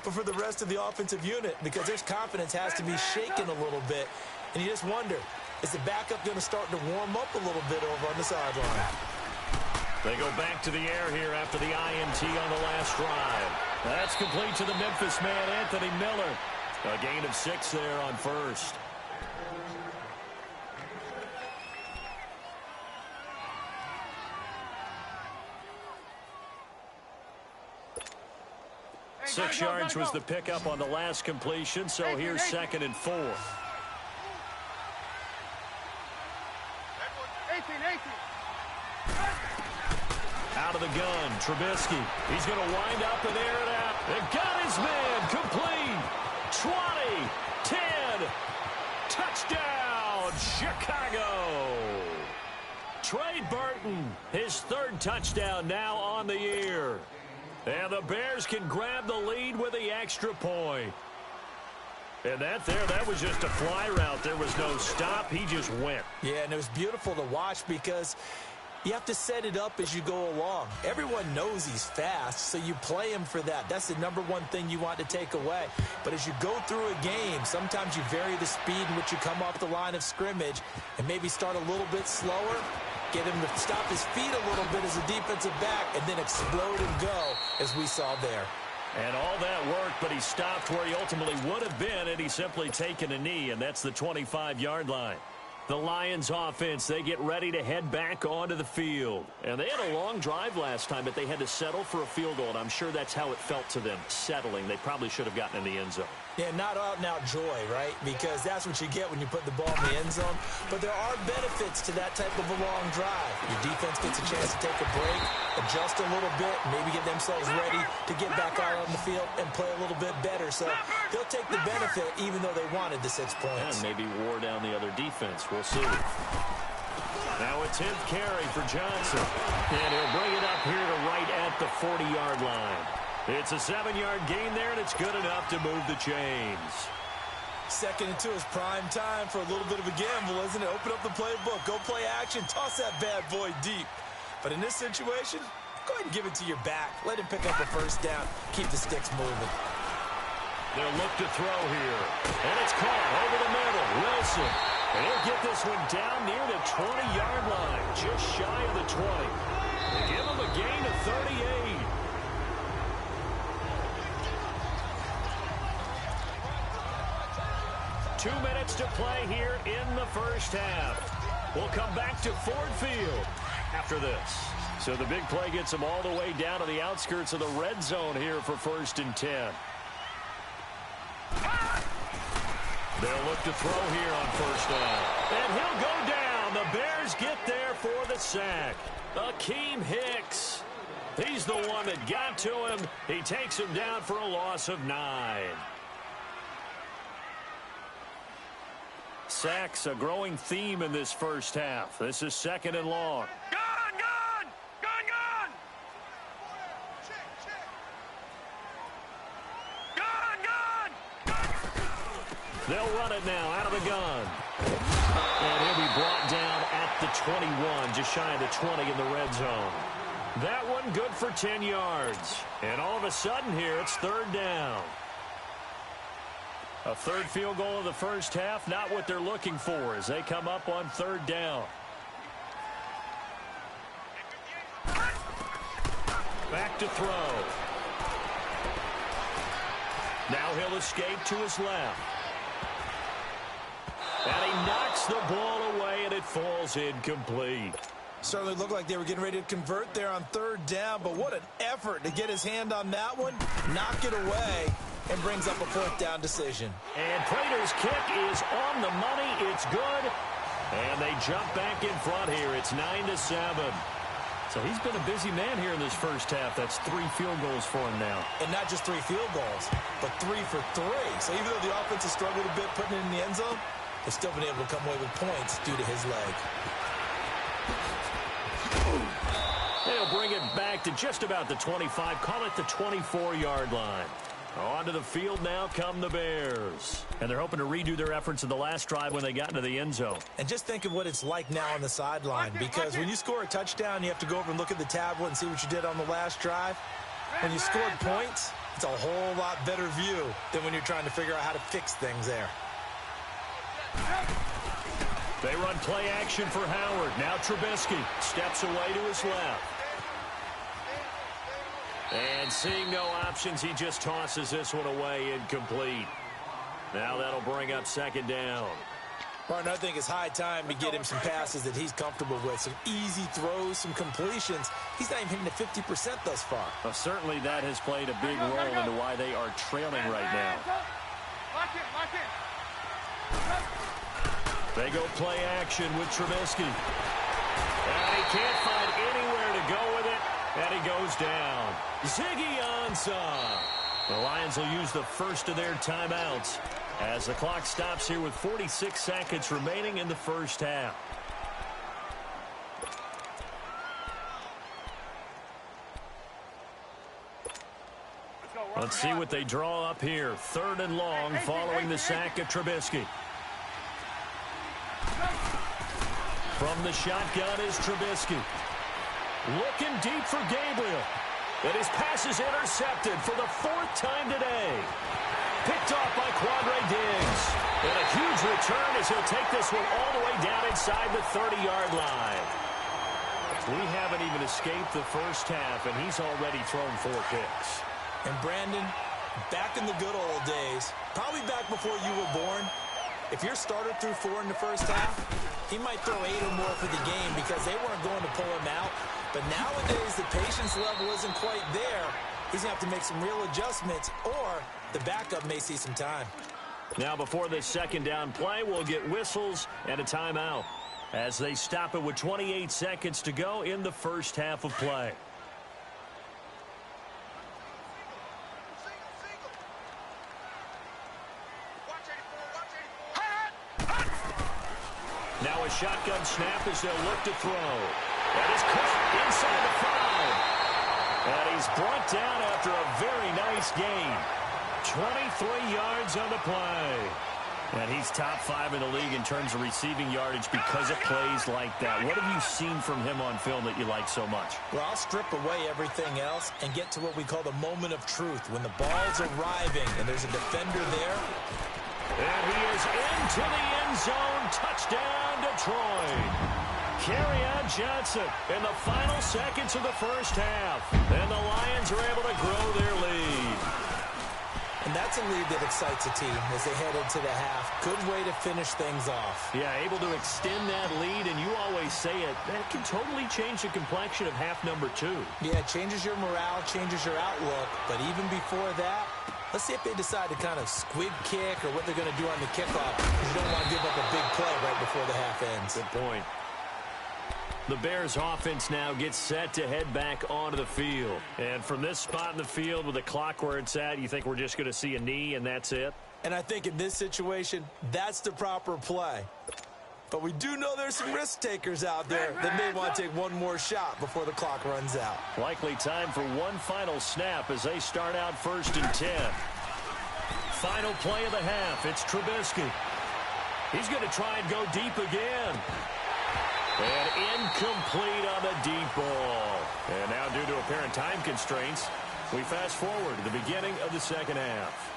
but for the rest of the offensive unit, because their confidence has to be shaken a little bit. And you just wonder, is the backup going to start to warm up a little bit over on the sideline? They go back to the air here after the INT on the last drive. That's complete to the Memphis man, Anthony Miller. A gain of 6 there on first. Hey, 6 yards was the pickup on the last completion, so here's 2nd and 4. 18. Out of the gun, Trubisky. He's going to wind up and air it out. They've got his man complete. 20, 10, touchdown, Chicago. Trey Burton, his 3rd touchdown now on the year. And the Bears can grab the lead with the extra point. And that was just a fly route. There was no stop. He just went. Yeah, and it was beautiful to watch because you have to set it up as you go along. Everyone knows he's fast, so you play him for that. That's the #1 thing you want to take away. But as you go through a game, sometimes you vary the speed in which you come off the line of scrimmage and maybe start a little bit slower, get him to stop his feet a little bit as a defensive back, and then explode and go, as we saw there. And all that worked, but he stopped where he ultimately would have been, and he's simply taken a knee, and that's the 25-yard line. The Lions offense, they get ready to head back onto the field. And they had a long drive last time, but they had to settle for a field goal, and I'm sure that's how it felt to them, settling. They probably should have gotten in the end zone. Yeah, not out-and-out joy, right? Because that's what you get when you put the ball in the end zone. But there are benefits to that type of a long drive. Your defense gets a chance to take a break, adjust a little bit, maybe get themselves ready to get back out on the field and play a little bit better. So they'll take the benefit even though they wanted the 6 points. And maybe wore down the other defense. We'll see. Now a 10th carry for Johnson. And he'll bring it up here to right at the 40-yard line. It's a 7-yard gain there, and it's good enough to move the chains. 2nd and 2 is prime time for a little bit of a gamble, isn't it? Open up the playbook, go play action, toss that bad boy deep. But in this situation, go ahead and give it to your back. Let him pick up a first down. Keep the sticks moving. They'll look to throw here. And it's caught over the middle. Wilson. And he'll get this one down near the 20-yard line, just shy of the 20. They give him a gain of 38. Two minutes to play here in the first half. We'll come back to Ford Field after this. So the big play gets them all the way down to the outskirts of the red zone here for 1st and 10. They'll look to throw here on 1st down. And he'll go down. The Bears get there for the sack. Akeem Hicks. He's the one that got to him. He takes him down for a loss of 9. Sacks, a growing theme in this first half. This is 2nd and long. Gone! They'll run it now out of the gun. And he'll be brought down at the 21, just shy of the 20 in the red zone. That one good for 10 yards. And all of a sudden here, it's 3rd down. A 3rd field goal of the first half, not what they're looking for as they come up on 3rd down. Back to throw. Now he'll escape to his left. And he knocks the ball away, and it falls incomplete. Certainly looked like they were getting ready to convert there on 3rd down, but what an effort to get his hand on that one, knock it away, and brings up a 4th down decision. And Prater's kick is on the money. It's good. And they jump back in front here. It's 9-7. So he's been a busy man here in this first half. That's 3 field goals for him now. And not just 3 field goals, but 3 for 3. So even though the offense has struggled a bit putting it in the end zone, they've still been able to come away with points due to his leg. They'll bring it back to just about the 25. Call it the 24-yard line. Onto the field now come the Bears. And they're hoping to redo their efforts in the last drive when they got into the end zone. And just think of what it's like now on the sideline. Because when you score a touchdown, you have to go over and look at the tablet and see what you did on the last drive. When you scored points, It's a whole lot better view than when you're trying to figure out how to fix things there. They run play action for Howard. Now Trubisky steps away to his left. And seeing no options, he just tosses this one away incomplete. Now that'll bring up second down. Martin, I think it's high time to get him some passes that he's comfortable with. Some easy throws, some completions. He's not even hitting the 50% thus far. Well, certainly that has played a big role into why they are trailing right now. They go play action with Trubisky. And he can't find anywhere to go with it. And he goes down. Ziggy Ansah. The Lions will use the first of their timeouts as the clock stops here with 46 seconds remaining in the first half. Let's see what they draw up here. 3rd and long following the sack of Trubisky. From the shotgun is Trubisky. Looking deep for Gabriel. And his pass is intercepted for the 4th time today. Picked off by Quandre Diggs. And a huge return as he'll take this one all the way down inside the 30-yard line. We haven't even escaped the first half, and he's already thrown 4 picks. And Brandon, back in the good old days, probably back before you were born, if your starter threw 4 in the first half, he might throw 8 or more for the game because they weren't going to pull him out. But nowadays, the patience level isn't quite there. He's going to have to make some real adjustments, or the backup may see some time. Now, before this second down play, we'll get whistles and a timeout as they stop it with 28 seconds to go in the first half of play. Now a shotgun snap as they'll look to throw. That is caught inside the 5. And he's brought down after a very nice gain. 23 yards on the play. And he's top 5 in the league in terms of receiving yardage because of plays like that. What have you seen from him on film that you like so much? Well, I'll strip away everything else and get to what we call the moment of truth. When the ball's arriving and there's a defender there. And he is into the end zone. Touchdown, Detroit. Kerryon Johnson in the final seconds of the first half. And the Lions are able to grow their lead. And that's a lead that excites a team as they head into the half. Good way to finish things off. Yeah, able to extend that lead, and you always say it, that can totally change the complexion of half number 2. Yeah, it changes your morale, changes your outlook. But even before that, let's see if they decide to kind of squib kick or what they're going to do on the kickoff. Because you don't want to give up a big play right before the half ends. Good point. The Bears offense now gets set to head back onto the field. And from this spot in the field with the clock where it's at, you think we're just going to see a knee and that's it? And I think in this situation, that's the proper play. But we do know there's some risk takers out there that may want to take one more shot before the clock runs out. Likely time for one final snap as they start out 1st and 10. Final play of the half. It's Trubisky. He's going to try and go deep again. And incomplete on the deep ball. And now due to apparent time constraints, we fast forward to the beginning of the second half.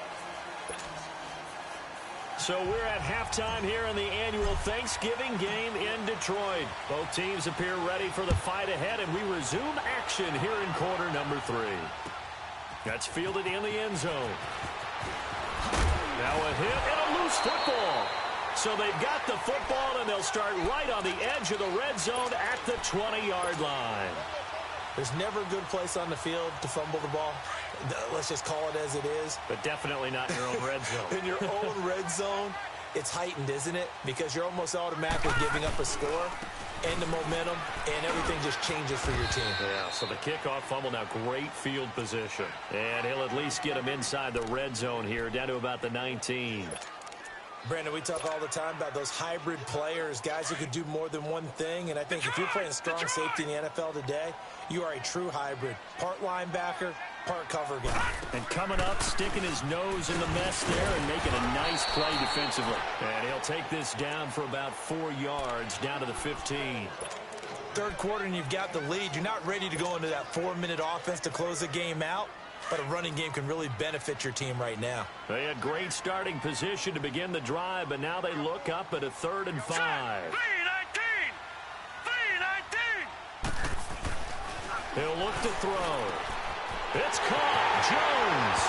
So we're at halftime here in the annual Thanksgiving game in Detroit. Both teams appear ready for the fight ahead, and we resume action here in quarter number 3. That's fielded in the end zone. Now a hit and a loose football. So they've got the football, and they'll start right on the edge of the red zone at the 20-yard line. There's never a good place on the field to fumble the ball. Let's just call it as it is. But definitely not in your own red zone. In your own red zone, it's heightened, isn't it? Because you're almost automatically giving up a score and the momentum, and everything just changes for your team. Yeah, so the kickoff fumble, now great field position. And he'll at least get him inside the red zone here, down to about the 19. Brandon, we talk all the time about those hybrid players, guys who could do more than one thing. And I think if you're playing strong safety in the NFL today, you are a true hybrid. Part linebacker, part cover guy. And coming up, sticking his nose in the mess there and making a nice play defensively. And he'll take this down for about 4 yards, down to the 15. Third quarter and you've got the lead. You're not ready to go into that 4-minute offense to close the game out. but a running game can really benefit your team right now. They had great starting position to begin the drive, but now they look up at a 3rd and 5. 3-19! He'll look to throw. It's caught. Jones.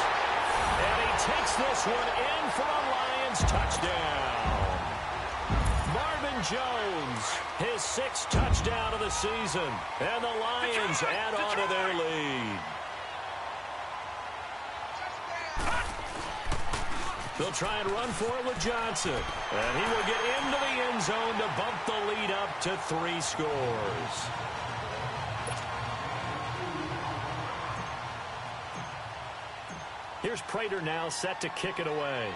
And he takes this one in for a Lions touchdown. Marvin Jones, his 6th touchdown of the season. And the Lions add on to their lead. They'll try and run for it with Johnson. And he will get into the end zone to bump the lead up to 3 scores. Here's Prater now set to kick it away.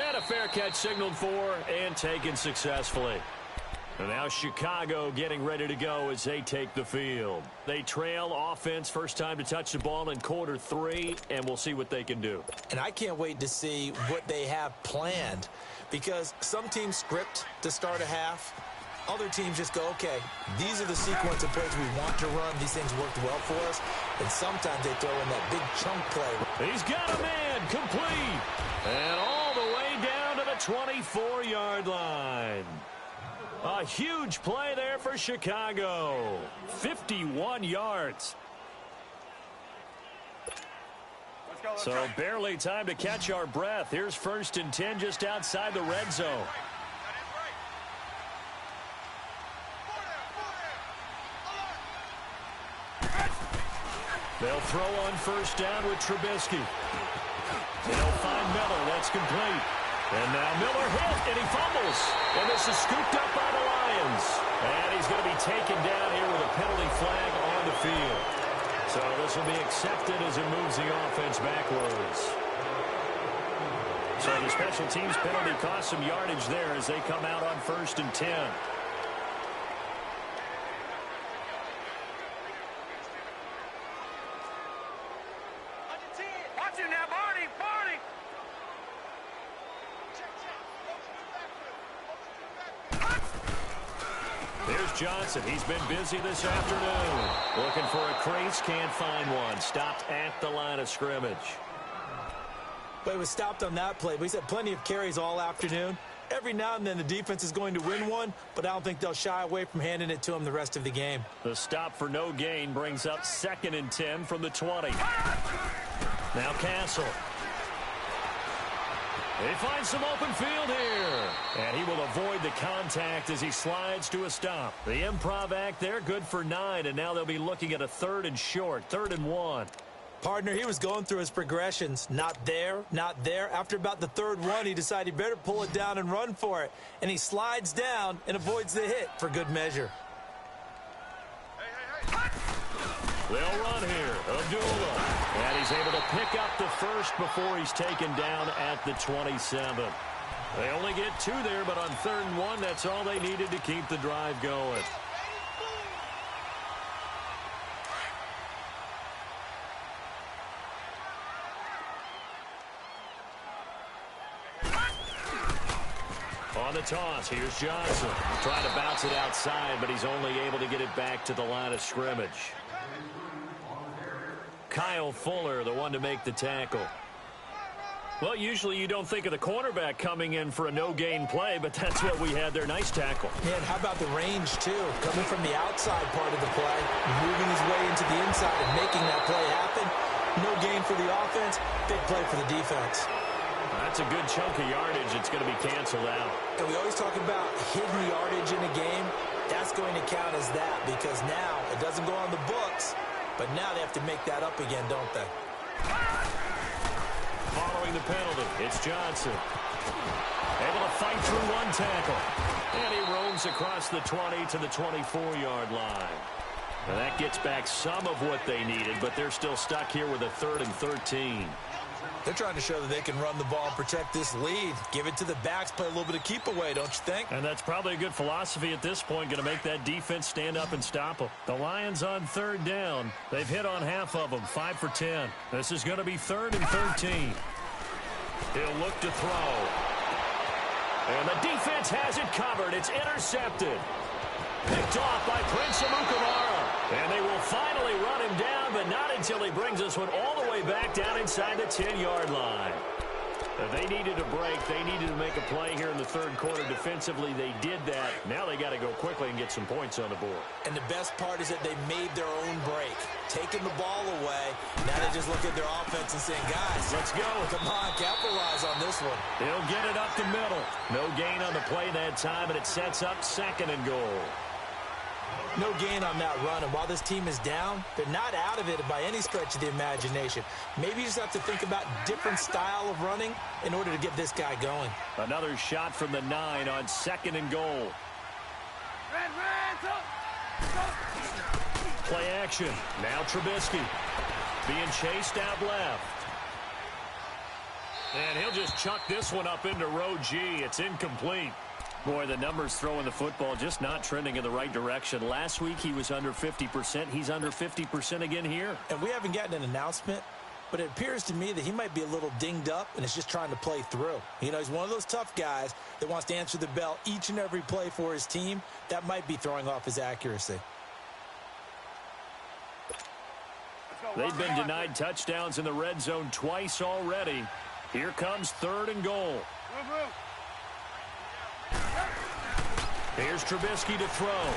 And a fair catch signaled for and taken successfully. And now Chicago getting ready to go as they take the field. They trail offense, first time to touch the ball in quarter 3, and we'll see what they can do. And I can't wait to see what they have planned, because some teams script to start a half. Other teams just go, okay, these are the sequence of plays we want to run. These things worked well for us. And sometimes they throw in that big chunk play. He's got a man, complete. And all the way down to the 24-yard line. A huge play there for Chicago. 51 yards. So barely time to catch our breath. Here's 1st and 10 just outside the red zone. They'll throw on 1st down with Trubisky. They'll find Miller. That's complete. And now Miller hit, and he fumbles. And this is scooped up by the Lions. And he's going to be taken down here with a penalty flag on the field. So this will be accepted as it moves the offense backwards. So the special teams penalty cost some yardage there as they come out on 1st and 10. Johnson, he's been busy this afternoon. Looking for a crease, can't find one. Stopped at the line of scrimmage. But he was stopped on that play. But he's had plenty of carries all afternoon. Every now and then the defense is going to win one, but I don't think they'll shy away from handing it to him the rest of the game. The stop for no gain brings up 2nd and 10 from the 20. Now Castle. They find some open field here. And he will avoid the contact as he slides to a stop. The improv act there, good for 9. And now they'll be looking at a 3rd and short, 3rd and 1. Partner, he was going through his progressions. Not there, not there. After about the 3rd one, he decided he better pull it down and run for it. And he slides down and avoids the hit for good measure. They'll run here. Abdullah. And he's able to pick up the 1st before he's taken down at the 27. They only get 2 there, but on 3rd and 1, that's all they needed to keep the drive going. On the toss, here's Johnson. Trying to bounce it outside, but he's only able to get it back to the line of scrimmage. Kyle Fuller, the one to make the tackle. Well, usually you don't think of the cornerback coming in for a no-gain play, but that's what we had there. Nice tackle. Man, how about the range, too? Coming from the outside part of the play, moving his way into the inside and making that play happen. No gain for the offense, big play for the defense. That's a good chunk of yardage. It's going to be canceled out. And we always talk about hidden yardage in a game. That's going to count as that because now it doesn't go on the books, but now they have to make that up again, don't they? Following the penalty, it's Johnson. Able to fight through one tackle. And he roams across the 20 to the 24-yard line. And that gets back some of what they needed, but they're still stuck here with a 3rd and 13. They're trying to show that they can run the ball and protect this lead. Give it to the backs, play a little bit of keep away, don't you think? And that's probably a good philosophy at this point, going to make that defense stand up and stop them. The Lions on 3rd down. They've hit on half of them, 5 for 10. This is going to be 3rd and 13. He'll look to throw. And the defense has it covered. It's intercepted. Picked off by Prince Amukamara. And they will finally run him down, but not until he brings this one all the way back down inside the 10-yard line. They needed a break. They needed to make a play here in the third quarter defensively. They did that. Now they got to go quickly and get some points on the board. And the best part is that they made their own break, taking the ball away. Now they just look at their offense and saying, guys, let's go. Come on, capitalize on this one. He'll get it up the middle. No gain on the play that time, and it sets up 2nd and goal. No gain on that run, and while this team is down, they're not out of it by any stretch of the imagination. Maybe you just have to think about different style of running in order to get this guy going. Another shot from the 9 on 2nd and goal. Play action. Now Trubisky being chased out left. And he'll just chuck this one up into row G. It's incomplete. Boy, the numbers throwing the football just not trending in the right direction. Last week he was under 50%. He's under 50% again here. And we haven't gotten an announcement, but it appears to me that he might be a little dinged up and is just trying to play through. You know, he's one of those tough guys that wants to answer the bell each and every play for his team. That might be throwing off his accuracy. They've been denied touchdowns in the red zone twice already. Here comes 3rd and goal. Here's Trubisky to throw.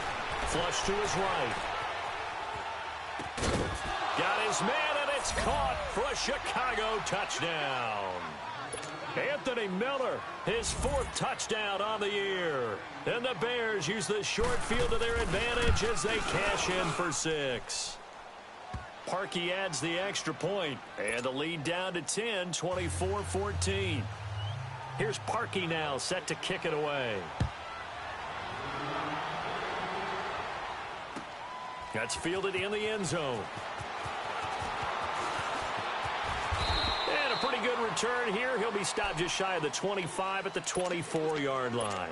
Flush to his right. Got his man, and it's caught for a Chicago touchdown. Anthony Miller, his 4th touchdown on the year. And the Bears use the short field to their advantage as they cash in for 6. Parkey adds the extra point, and the lead down to 10, 24-14. Here's Parkey now, set to kick it away. That's fielded in the end zone. And a pretty good return here. He'll be stopped just shy of the 25 at the 24-yard line.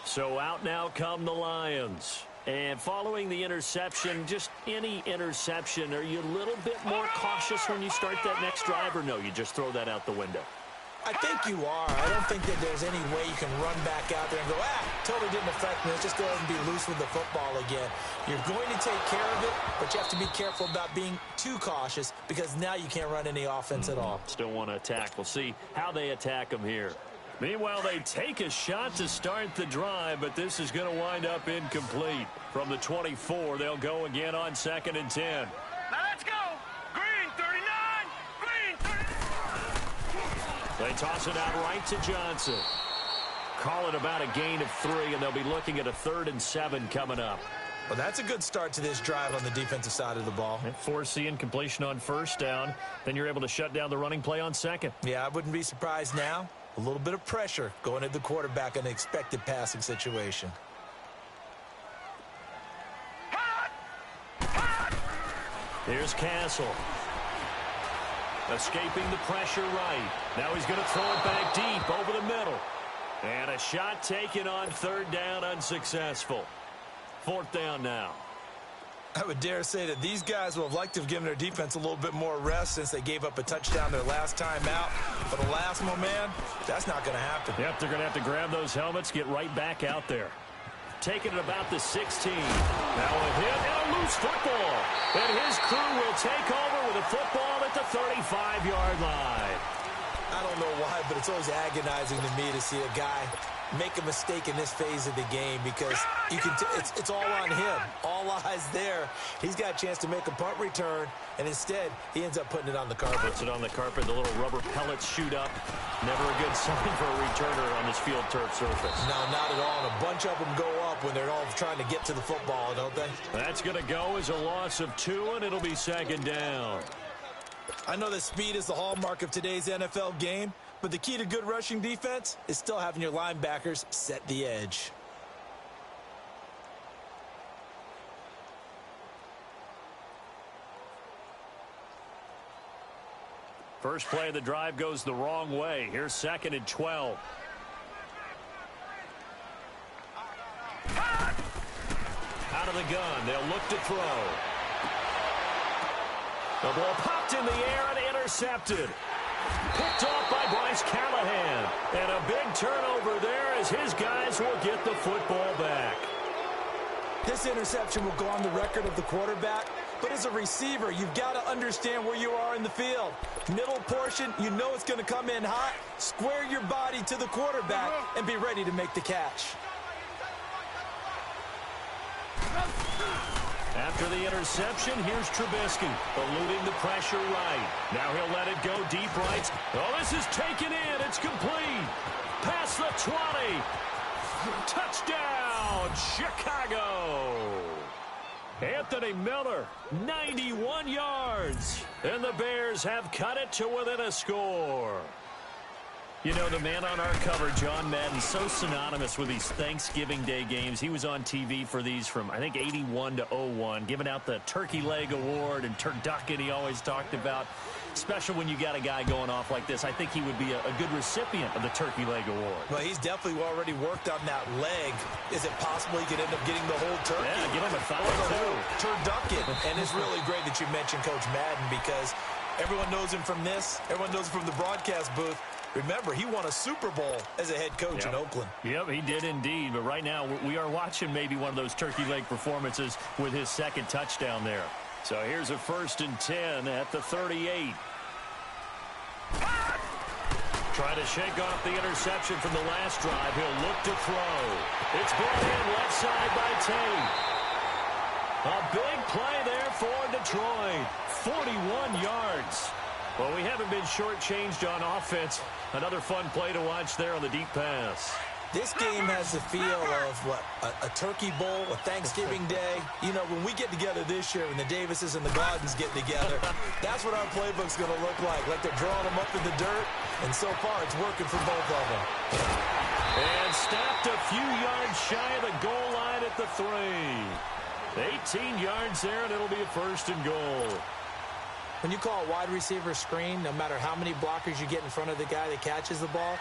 So out now come the Lions. And following the interception, just any interception, are you a little bit more cautious when you start that next drive, or no, you just throw that out the window? I think you are. I don't think that there's any way you can run back out there and go, totally didn't affect me. Let's just go ahead and be loose with the football again. You're going to take care of it, but you have to be careful about being too cautious because now you can't run any offense at all. Still want to attack. We'll see how they attack them here. Meanwhile, they take a shot to start the drive, but this is going to wind up incomplete. From the 24, they'll go again on 2nd and 10. Now let's go. Green 39. Green 39. They toss it out right to Johnson. Call it about a gain of 3, and they'll be looking at a 3rd and 7 coming up. Well, that's a good start to this drive on the defensive side of the ball. And forcing completion on 1st down. Then you're able to shut down the running play on 2nd. Yeah, I wouldn't be surprised now. A little bit of pressure going at the quarterback in an expected passing situation. Here's Castle. Escaping the pressure right. Now he's going to throw it back deep over the middle. And a shot taken on 3rd down, unsuccessful. 4th down now. I would dare say that these guys will have liked to have given their defense a little bit more rest since they gave up a touchdown their last time out. But alas, my man, that's not going to happen. Yep, they're going to have to grab those helmets, get right back out there. Taking it about the 16. Now a hit and a loose football. And his crew will take over with a football at the 35-yard line. I don't know why, but it's always agonizing to me to see a guy make a mistake in this phase of the game because you can it's all on him. All eyes there. He's got a chance to make a punt return, and instead he ends up putting it on the carpet. Puts it on the carpet. The little rubber pellets shoot up. Never a good sign for a returner on this field turf surface. No, not at all. And a bunch of them go up when they're all trying to get to the football, don't they? That's going to go as a loss of 2, and it'll be 2nd down. I know that speed is the hallmark of today's NFL game, but the key to good rushing defense is still having your linebackers set the edge. First play of the drive goes the wrong way. Here's 2nd and 12. Out of the gun. They'll look to throw. The ball popped in the air and intercepted. Picked off by Bryce Callahan. And a big turnover there as his guys will get the football back. This interception will go on the record of the quarterback, but as a receiver, you've got to understand where you are in the field. Middle portion, you know it's going to come in hot. Square your body to the quarterback and be ready to make the catch. After the interception, here's Trubisky, eluding the pressure right. Now he'll let it go deep right. Oh, this is taken in. It's complete. Past the 20. Touchdown, Chicago. Anthony Miller, 91 yards. And the Bears have cut it to within a score. You know, the man on our cover, John Madden, so synonymous with these Thanksgiving Day games. He was on TV for these from, I think, 81 to 01, giving out the Turkey Leg Award and turducken he always talked about. Special when you got a guy going off like this. I think he would be a good recipient of the Turkey Leg Award. Well, he's definitely already worked on that leg. Is it possible he could end up getting the whole turkey? Yeah, give him a foul, too. Turducken. And it's really great that you mentioned Coach Madden because everyone knows him from this. Everyone knows him from the broadcast booth. Remember, he won a Super Bowl as a head coach in Oakland. Yep, he did indeed. But right now, we are watching maybe one of those turkey leg performances with his second touchdown there. So here's a 1st and 10 at the 38. Trying to shake off the interception from the last drive. He'll look to throw. It's brought in left side by Tate. A big play there for Detroit. 41 yards. Well, we haven't been shortchanged on offense. Another fun play to watch there on the deep pass. This game has the feel of, what, a turkey bowl, a Thanksgiving Day. You know, when we get together this year, when the Davises and the Gardens get together, that's what our playbook's going to look like they're drawing them up in the dirt, and so far it's working for both of them. And stopped a few yards shy of the goal line at the 3. 18 yards there, and it'll be a 1st and goal. When you call a wide receiver screen, no matter how many blockers you get in front of the guy that catches the ball,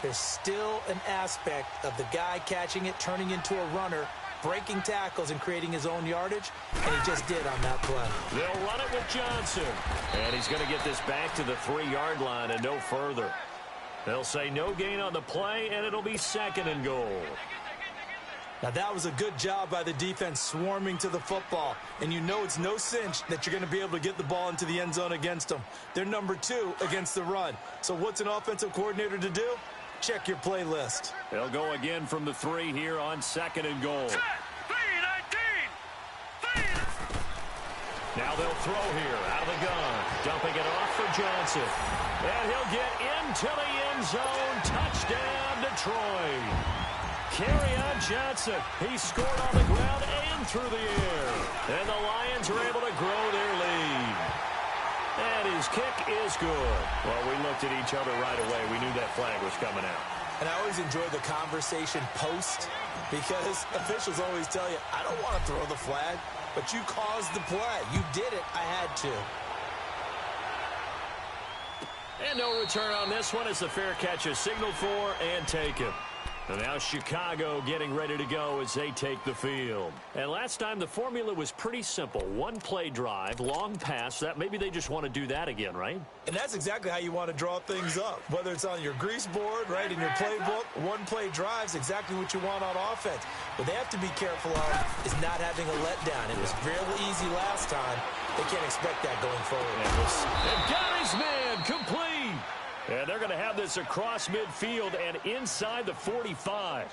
there's still an aspect of the guy catching it, turning into a runner, breaking tackles and creating his own yardage, and he just did on that play. They'll run it with Johnson. And he's going to get this back to the 3-yard line and no further. They'll say no gain on the play, and it'll be 2nd and goal. Now, that was a good job by the defense swarming to the football. And you know it's no cinch that you're going to be able to get the ball into the end zone against them. They're number 2 against the run. So what's an offensive coordinator to do? Check your playlist. They'll go again from the 3 here on 2nd and goal. Now they'll throw here out of the gun. Dumping it off for Johnson. And he'll get into the end zone. Touchdown, Detroit. Kerryon Johnson, he scored on the ground and through the air. And the Lions are able to grow their lead. And his kick is good. Well, we looked at each other right away. We knew that flag was coming out. And I always enjoy the conversation post because officials always tell you, I don't want to throw the flag, but you caused the play. You did it. I had to. And no return on this one as the fair catch is signaled for and taken. And now Chicago getting ready to go as they take the field. And last time the formula was pretty simple. One play drive, long pass. That maybe they just want to do that again, right? And that's exactly how you want to draw things up. Whether it's on your grease board, right, in your playbook, one play drive is exactly what you want on offense. What they have to be careful of is not having a letdown. It was real easy last time. They can't expect that going forward. And got his man complete. And they're going to have this across midfield and inside the 45.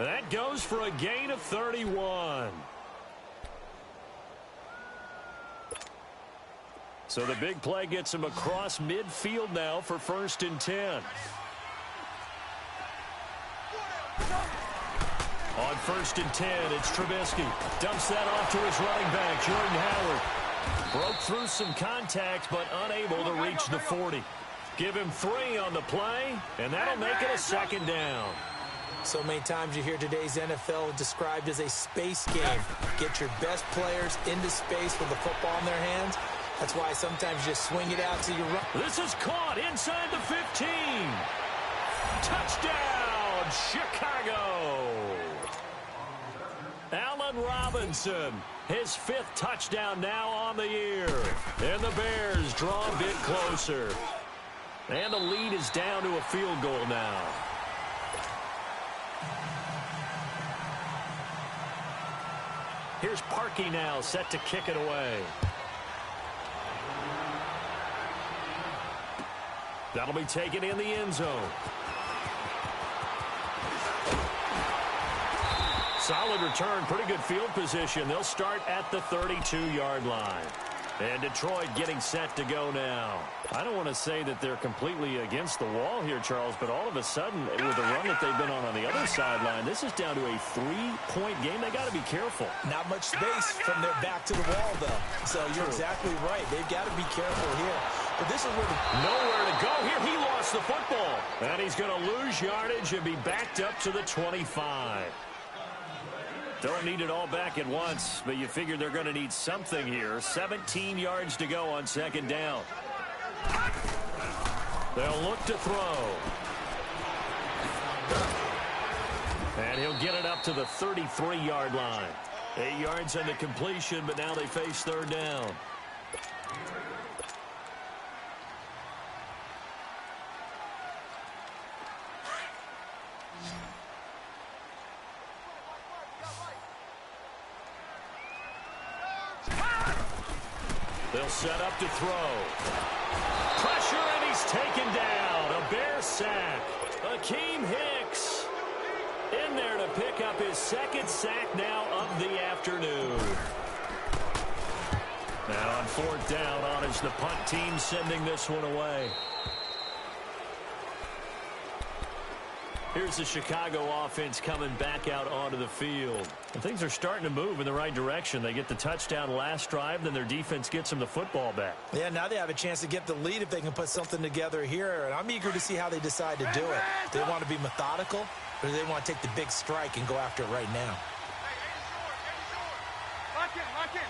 And that goes for a gain of 31. So the big play gets him across midfield now for 1st and 10. On 1st and 10, it's Trubisky. Dumps that off to his running back, Jordan Howard. Broke through some contact, but unable to reach the 40. Give him 3 on the play, and that'll make it a 2nd down. So many times you hear today's NFL described as a space game. Get your best players into space with the football in their hands. That's why sometimes you just swing it out to your run. This is caught inside the 15. Touchdown, Chicago. Allen Robinson, his 5th touchdown now on the year. And the Bears draw a bit closer. And the lead is down to a field goal now. Here's Parkey now, set to kick it away. That'll be taken in the end zone. Solid return, pretty good field position. They'll start at the 32-yard line. And Detroit getting set to go now. I don't want to say that they're completely against the wall here, Charles, but all of a sudden, with the run that they've been on the other sideline, this is down to a 3-point game. They got to be careful. Not much space from their back to the wall, though. So you're exactly right. They've got to be careful here. But this is where nowhere to go here. He lost the football. And he's going to lose yardage and be backed up to the 25. Don't need it all back at once, but you figure they're going to need something here. 17 yards to go on second down. They'll look to throw. And he'll get it up to the 33-yard line. 8 yards on the completion, but now they face third down. They'll set up to throw. Pressure, and he's taken down. A Bear sack. Akeem Hicks in there to pick up his second sack now of the afternoon. Now on fourth down, on is the punt team sending this one away. Here's the Chicago offense coming back out onto the field. And things are starting to move in the right direction. They get the touchdown last drive, then their defense gets them the football back. Yeah, now they have a chance to get the lead if they can put something together here. And I'm eager to see how they decide to do it. Do they want to be methodical, or do they want to take the big strike and go after it right now? Lock in, lock in.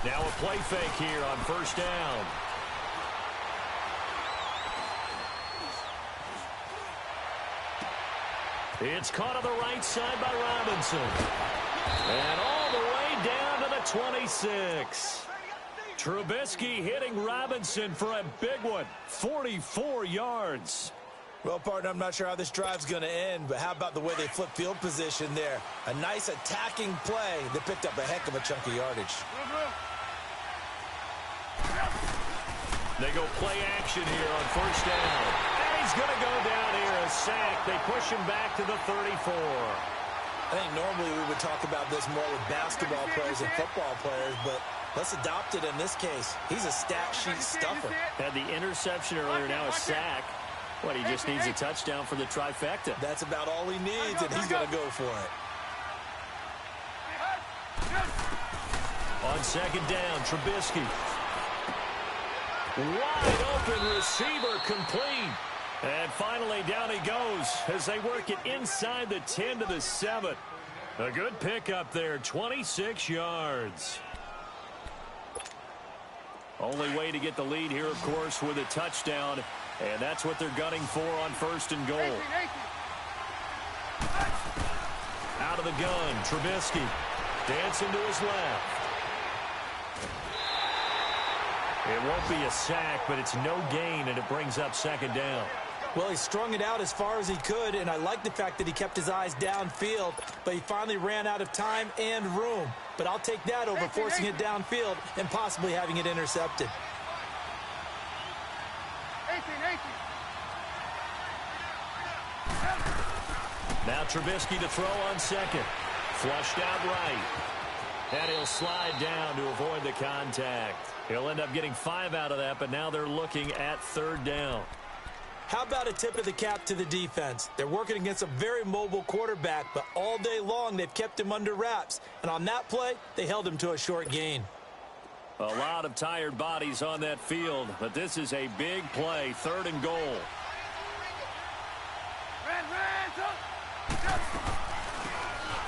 Now a play fake here on first down. It's caught on the right side by Robinson. And all the way down to the 26. Trubisky hitting Robinson for a big one. 44 yards. Well, partner, I'm not sure how this drive's going to end, but how about the way they flip field position there? A nice attacking play that picked up a heck of a chunk of yardage. They go play action here on first down. And he's going to go down here, a sack. They push him back to the 34. I think normally we would talk about this more with basketball players and football players, but let's adopt it in this case. He's a stat sheet stuffer. Had the interception earlier, now a sack. What, he just needs a touchdown for the trifecta. That's about all he needs, and he's going to go for it. On second down, Trubisky. Wide open receiver, complete. And finally down he goes as they work it inside the 10 to the 7. A good pickup there, 26 yards. Only way to get the lead here, of course, with a touchdown. And that's what they're gunning for on first and goal. Out of the gun, Trubisky. Dancing to his left. It won't be a sack, but it's no gain, and it brings up second down. Well, he strung it out as far as he could, and I like the fact that he kept his eyes downfield, but he finally ran out of time and room. But I'll take that over forcing it downfield and possibly having it intercepted. Now Trubisky to throw on second. Flushed out right. And he'll slide down to avoid the contact. He'll end up getting 5 out of that, but now they're looking at third down. How about a tip of the cap to the defense? They're working against a very mobile quarterback, but all day long they've kept him under wraps. And on that play, they held him to a short gain. A lot of tired bodies on that field, but this is a big play, third and goal.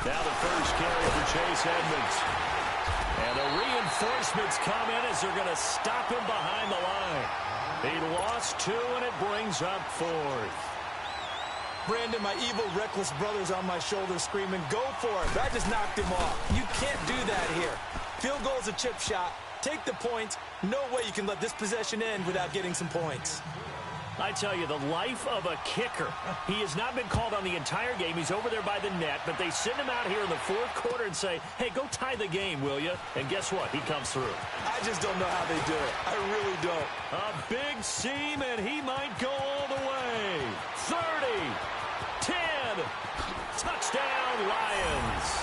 Now the first carry for Chase Edmonds. And the reinforcements come in as they're going to stop him behind the line. He lost 2, and it brings up 4th. Brandon, my evil, reckless brother's on my shoulder screaming, go for it. But I just knocked him off. You can't do that here. Field goal is a chip shot. Take the points. No way you can let this possession end without getting some points. I tell you, the life of a kicker. He has not been called on the entire game. He's over there by the net, but they send him out here in the fourth quarter and say, hey, go tie the game, will you? And guess what? He comes through. I just don't know how they do it. I really don't. A big seam, and he might go all the way. 30, 10, touchdown, Lions.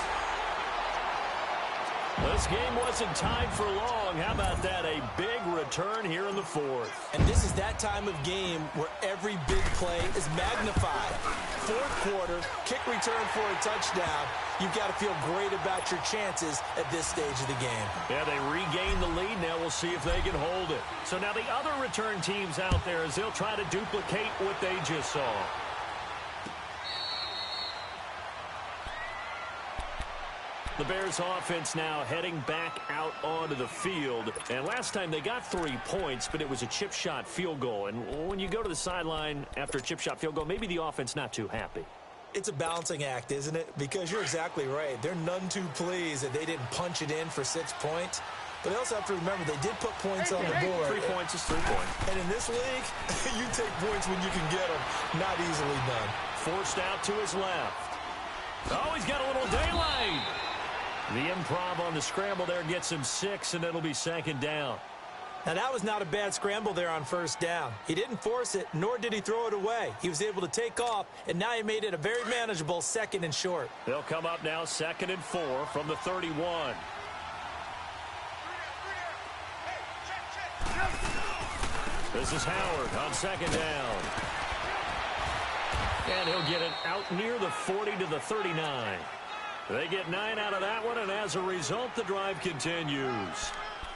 This game wasn't tied for long. How about that? A big return here in the fourth. And this is that time of game where every big play is magnified. Fourth quarter, kick return for a touchdown. You've got to feel great about your chances at this stage of the game. Yeah, they regain the lead. Now we'll see if they can hold it. So now the other return teams out there as they'll try to duplicate what they just saw. The Bears offense now heading back out onto the field. And last time they got 3 points, but it was a chip shot field goal. And when you go to the sideline after a chip shot field goal, maybe the offense not too happy. It's a balancing act, isn't it? Because you're exactly right. They're none too pleased that they didn't punch it in for 6 points. But they also have to remember they did put points on the board. 3 points is 3 points. And in this league, you take points when you can get them. Not easily done. Forced out to his left. Oh, he's got a little daylight. The improv on the scramble there gets him 6, and it'll be second down. Now, that was not a bad scramble there on first down. He didn't force it, nor did he throw it away. He was able to take off, and now he made it a very manageable 2nd and short. They'll come up now 2nd and 4 from the 31. This is Howard on 2nd down. And he'll get it out near the 40 to the 39. They get 9 out of that one, and as a result, the drive continues.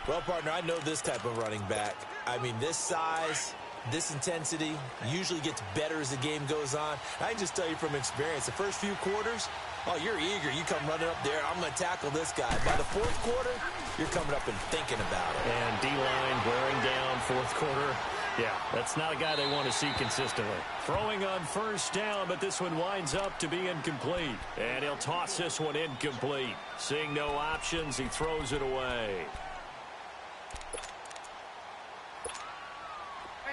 Well, partner, I know this type of running back. I mean, this size, this intensity usually gets better as the game goes on. I can just tell you from experience, the first few quarters, oh, you're eager. You come running up there, I'm going to tackle this guy. By the fourth quarter, you're coming up and thinking about it. And D-line wearing down fourth quarter. Yeah, that's not a guy they want to see consistently. Throwing on first down, but this one winds up to be incomplete. And he'll toss this one incomplete. Seeing no options, he throws it away.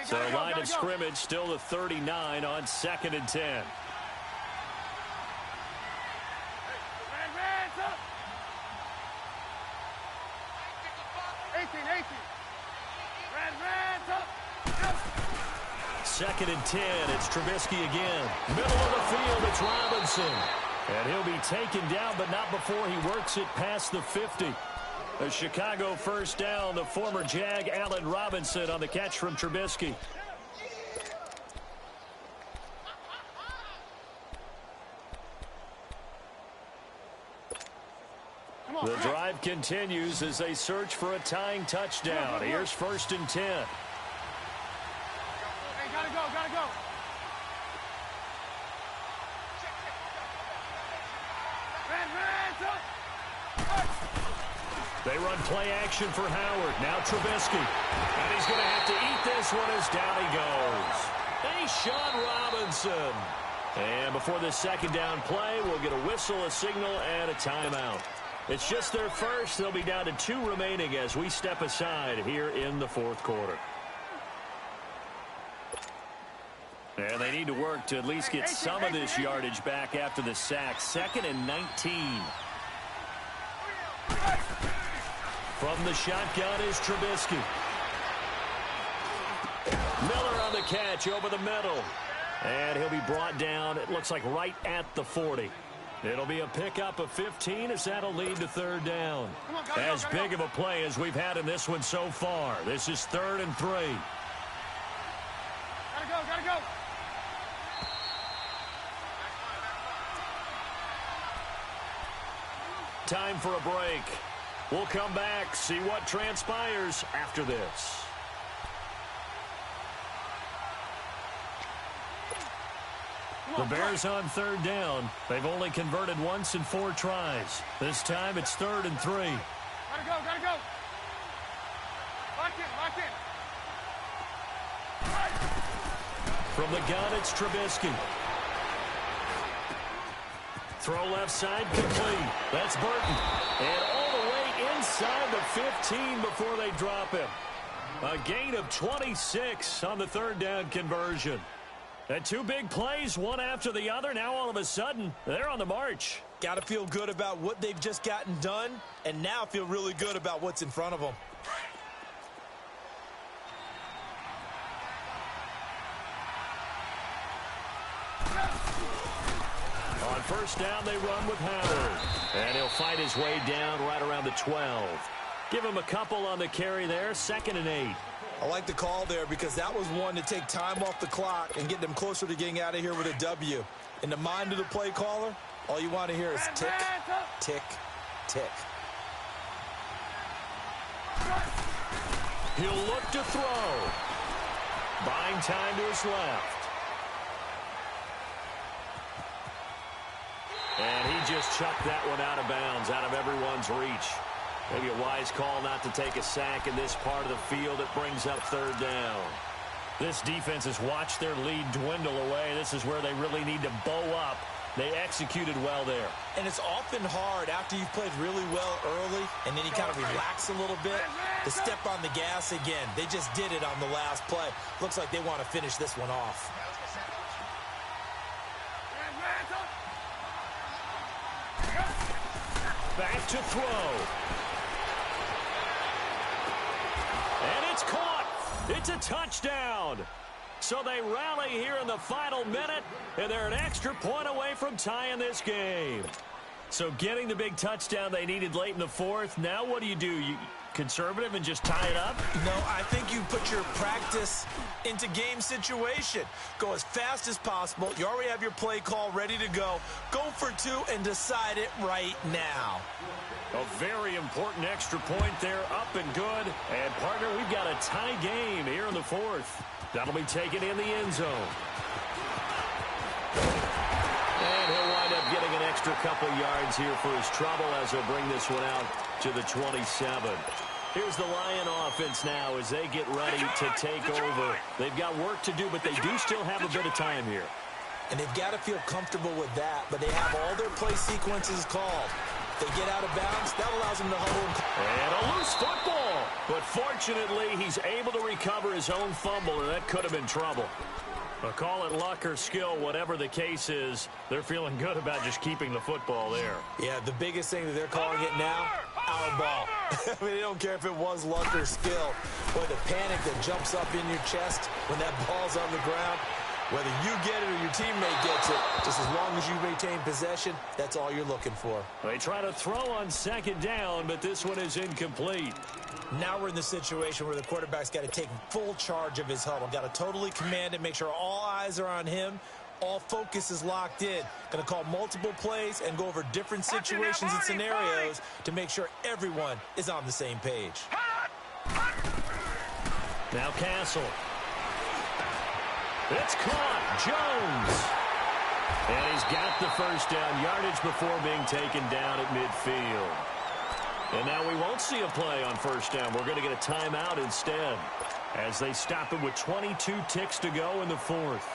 So line of scrimmage still the 39 on 2nd and 10. 2nd and 10. It's Trubisky again. Middle of the field, it's Robinson. And he'll be taken down, but not before he works it past the 50. A Chicago first down. The former Jag, Allen Robinson, on the catch from Trubisky. The drive continues as they search for a tying touchdown. Here's 1st and 10. Hey, gotta go, gotta go. They run play action for Howard. Now Trubisky. And he's going to have to eat this one as down he goes. Hey, Sean Robinson. And before this second down play, we'll get a whistle, a signal, and a timeout. It's just their first. They'll be down to 2 remaining as we step aside here in the fourth quarter. And they need to work to at least get some of this yardage back after the sack. 2nd and 19. From the shotgun is Trubisky. Miller on the catch over the middle. And he'll be brought down, it looks like right at the 40. It'll be a pickup of 15 as that'll lead to 3rd down. As big of a play as we've had in this one so far. This is 3rd and 3. Gotta go, gotta go. Time for a break. We'll come back, see what transpires after this. The Bears on 3rd down. They've only converted once in 4 tries. This time it's 3rd and 3. Gotta go, gotta go. Lock in, lock in. From the gun, it's Trubisky. Throw left side, complete. That's Burton. And all the way inside the 15 before they drop him. A gain of 26 on the third down conversion. And two big plays, one after the other. Now all of a sudden, they're on the march. Got to feel good about what they've just gotten done, and now feel really good about what's in front of them. On first down, they run with Howard. And he'll fight his way down right around the 12. Give him a couple on the carry there, 2nd and 8. I like the call there because that was one to take time off the clock and get them closer to getting out of here with a W. In the mind of the play caller, all you want to hear is tick, tick, tick. He'll look to throw. Buying time to his left. And he just chucked that one out of bounds, out of everyone's reach. Maybe a wise call not to take a sack in this part of the field. It brings up third down. This defense has watched their lead dwindle away. This is where they really need to bow up. They executed well there. And it's often hard after you've played really well early and then you kind of relax a little bit to step on the gas again. They just did it on the last play. Looks like they want to finish this one off. Back to throw. And it's caught. It's a touchdown. So they rally here in the final minute, and they're an extra point away from tying this game. So getting the big touchdown they needed late in the fourth. Now what do? You conservative and just tie it up? No, I think you put your practice into game situation. Go as fast as possible. You already have your play call ready to go. Go for two and decide it right now. A very important extra point there, up and good. And, partner, we've got a tie game here in the fourth. That'll be taken in the end zone. And he'll wind up getting an extra couple yards here for his trouble as he'll bring this one out to the 27. Here's the Lion offense now as they get ready to take over. They've got work to do, but they do still have a bit of time here. And they've got to feel comfortable with that, but they have all their play sequences called. If they get out of bounds, that allows them to huddle. And a loose football. But fortunately, he's able to recover his own fumble, and that could have been trouble. But call it luck or skill, whatever the case is, they're feeling good about just keeping the football there. Yeah, the biggest thing that they're calling it now, our ball. I mean, they don't care if it was luck or skill. Boy, the panic that jumps up in your chest when that ball's on the ground, whether you get it or your teammate gets it, just as long as you maintain possession, that's all you're looking for. They try to throw on second down, but this one is incomplete. Now we're in the situation where the quarterback's got to take full charge of his huddle. Got to totally command it, make sure all eyes are on him. All focus is locked in. Going to call multiple plays and go over different situations and scenarios to make sure everyone is on the same page. Now Castle. It's caught. Jones. And he's got the first down yardage before being taken down at midfield. And now we won't see a play on first down. We're going to get a timeout instead as they stop it with 22 ticks to go in the fourth.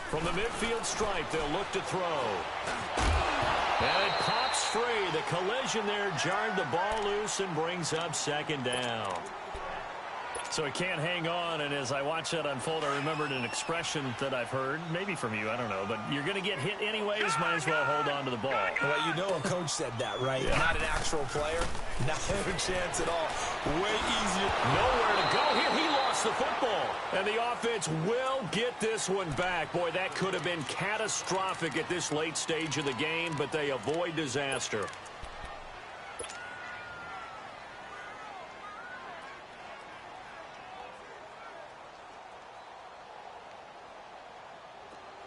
From the midfield stripe, they'll look to throw. And it pops free. The collision there jarred the ball loose and brings up second down. So he can't hang on, and as I watch that unfold, I remembered an expression that I've heard, maybe from you, I don't know, but you're going to get hit anyways, might as well hold on to the ball. Well, you know a coach said that, right? Yeah. Not an actual player. Not a chance at all. Way easier. Nowhere to go. Here he lost the football. And the offense will get this one back. Boy, that could have been catastrophic at this late stage of the game, but they avoid disaster.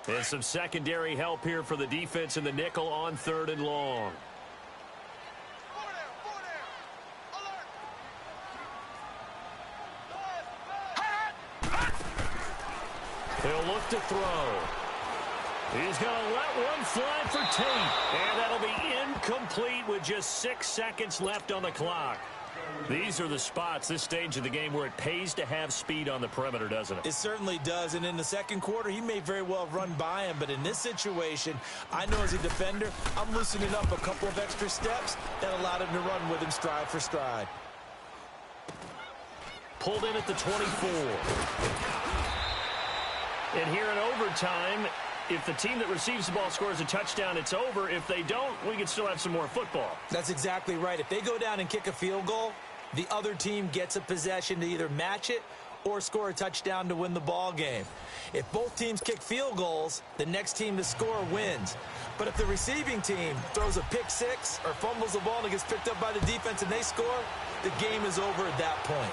And some secondary help here for the defense in the nickel on third and long. He'll look to throw. He's going to let one fly for Tate. And that'll be incomplete with just 6 seconds left on the clock. These are the spots, this stage of the game, where it pays to have speed on the perimeter, doesn't it? It certainly does, and in the second quarter, he may very well run by him, but in this situation, I know as a defender, I'm loosening up a couple of extra steps that allowed him to run with him stride for stride. Pulled in at the 24. And here in overtime, if the team that receives the ball scores a touchdown, it's over. If they don't, we can still have some more football. That's exactly right. If they go down and kick a field goal, the other team gets a possession to either match it or score a touchdown to win the ball game. If both teams kick field goals, the next team to score wins. But if the receiving team throws a pick six or fumbles the ball and it gets picked up by the defense and they score, the game is over at that point.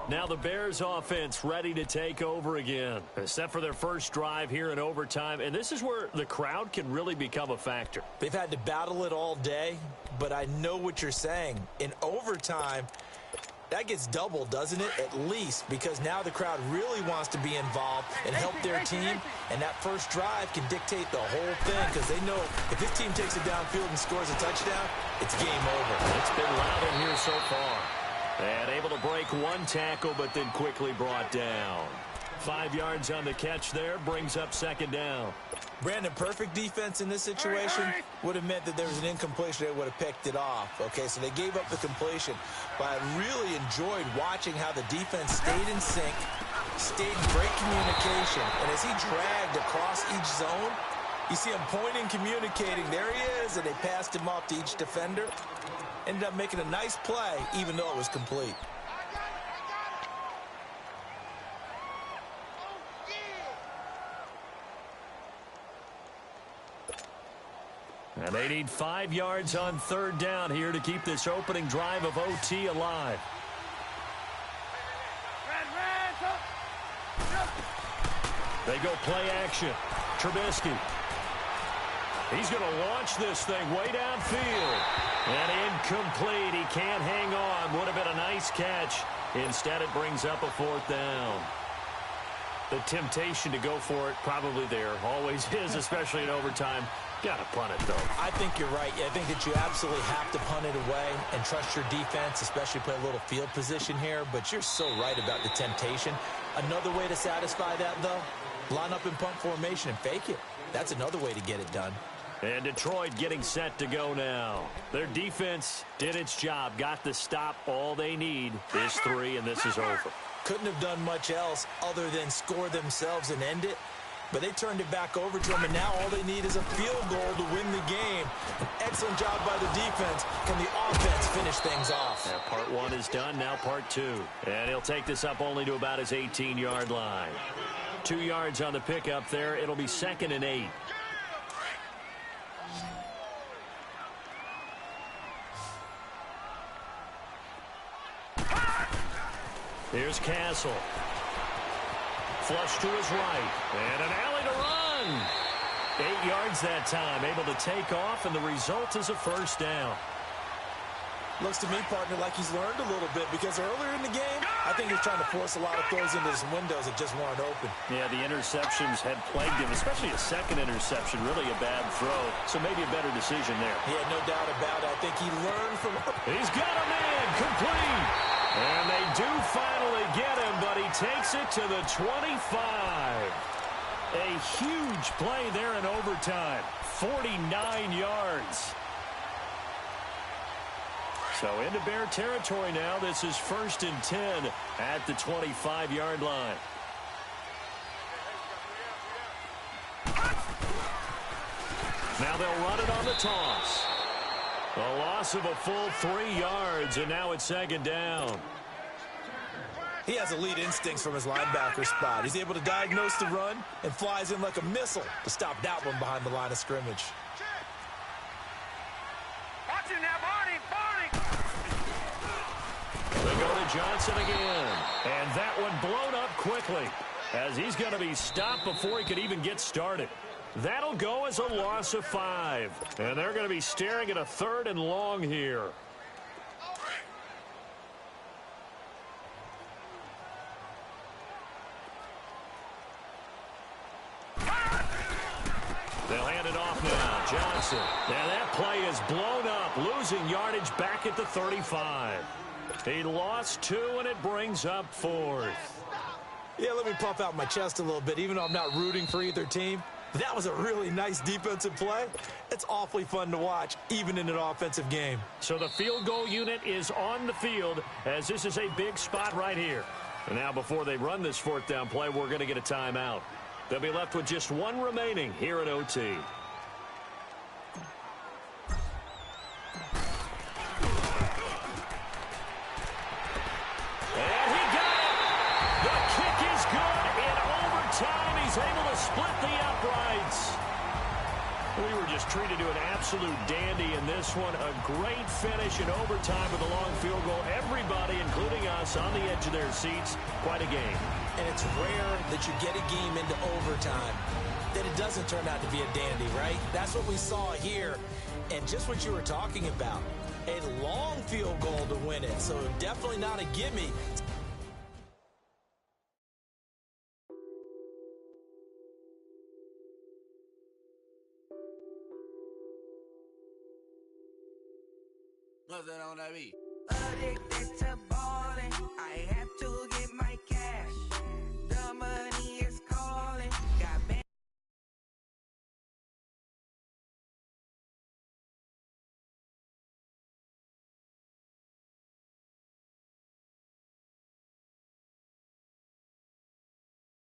Now the Bears offense ready to take over again, except for their first drive here in overtime. And this is where the crowd can really become a factor. They've had to battle it all day, but I know what you're saying. In overtime, that gets doubled, doesn't it? At least, because now the crowd really wants to be involved and help their team. And that first drive can dictate the whole thing because they know if this team takes it downfield and scores a touchdown, it's game over. It's been loud in here so far. And able to break one tackle, but then quickly brought down. 5 yards on the catch there, brings up second down. Brandon, perfect defense in this situation would have meant that there was an incompletion. They would have picked it off. Okay, so they gave up the completion. But I really enjoyed watching how the defense stayed in sync, stayed in great communication. And as he dragged across each zone, you see him pointing, communicating. There he is, and they passed him off to each defender. Ended up making a nice play, even though it was complete. And they need 5 yards on third down here to keep this opening drive of OT alive. They go play action. Trubisky. He's going to launch this thing way downfield. And incomplete. He can't hang on. Would have been a nice catch. Instead, it brings up a fourth down. The temptation to go for it probably there. Always is, especially in overtime. Got to punt it, though. I think you're right. I think that you absolutely have to punt it away and trust your defense, especially play a little field position here. But you're so right about the temptation. Another way to satisfy that, though, line up in punt formation and fake it. That's another way to get it done. And Detroit getting set to go now. Their defense did its job, got the stop. All they need is 3, and this is over. Couldn't have done much else other than score themselves and end it. But they turned it back over to them, and now all they need is a field goal to win the game. An excellent job by the defense. Can the offense finish things off? Yeah, part 1 is done, now part 2. And he'll take this up only to about his 18-yard line. 2 yards on the pickup there. It'll be 2nd and 8. Here's Castle. Flush to his right. And an alley to run. 8 yards that time. Able to take off, and the result is a first down. Looks to me, partner, like he's learned a little bit because earlier in the game, I think he's trying to force a lot of throws into his windows that just weren't open. Yeah, the interceptions had plagued him, especially a second interception. Really a bad throw, so maybe a better decision there. Yeah, no doubt about it. I think he learned from... He's got a man, complete. And they do finally get him, but he takes it to the 25. A huge play there in overtime. 49 yards. So into Bear territory now. This is 1st and 10 at the 25-yard line. Now they'll run it on the toss. A loss of a full 3 yards, and now it's 2nd down. He has elite instincts from his linebacker spot. He's able to diagnose the run and flies in like a missile to stop that one behind the line of scrimmage. Watch it now, Barney! They go to Johnson again. And that one blown up quickly as he's going to be stopped before he could even get started. That'll go as a loss of 5. And they're going to be staring at a 3rd and long here. They'll hand it off now. Johnson. Now that play is blown up, losing yardage back at the 35. He lost 2, and it brings up 4th. Yeah, let me puff out my chest a little bit, even though I'm not rooting for either team. That was a really nice defensive play. It's awfully fun to watch, even in an offensive game. So the field goal unit is on the field, as this is a big spot right here. And now before they run this 4th down play, we're going to get a timeout. They'll be left with just 1 remaining here at OT. And he got it! The kick is good in overtime. He's able to split the uprights. We were just treated to an absolute dandy in this one. A great finish in overtime with a long field goal. Everybody, including us, on the edge of their seats. Quite a game. And it's rare that you get a game into overtime that it doesn't turn out to be a dandy, right? That's what we saw here. And just what you were talking about, a long field goal to win it. So definitely not a gimme. Nothing on that beat. Addicted to balling, I have to get my cash. The money is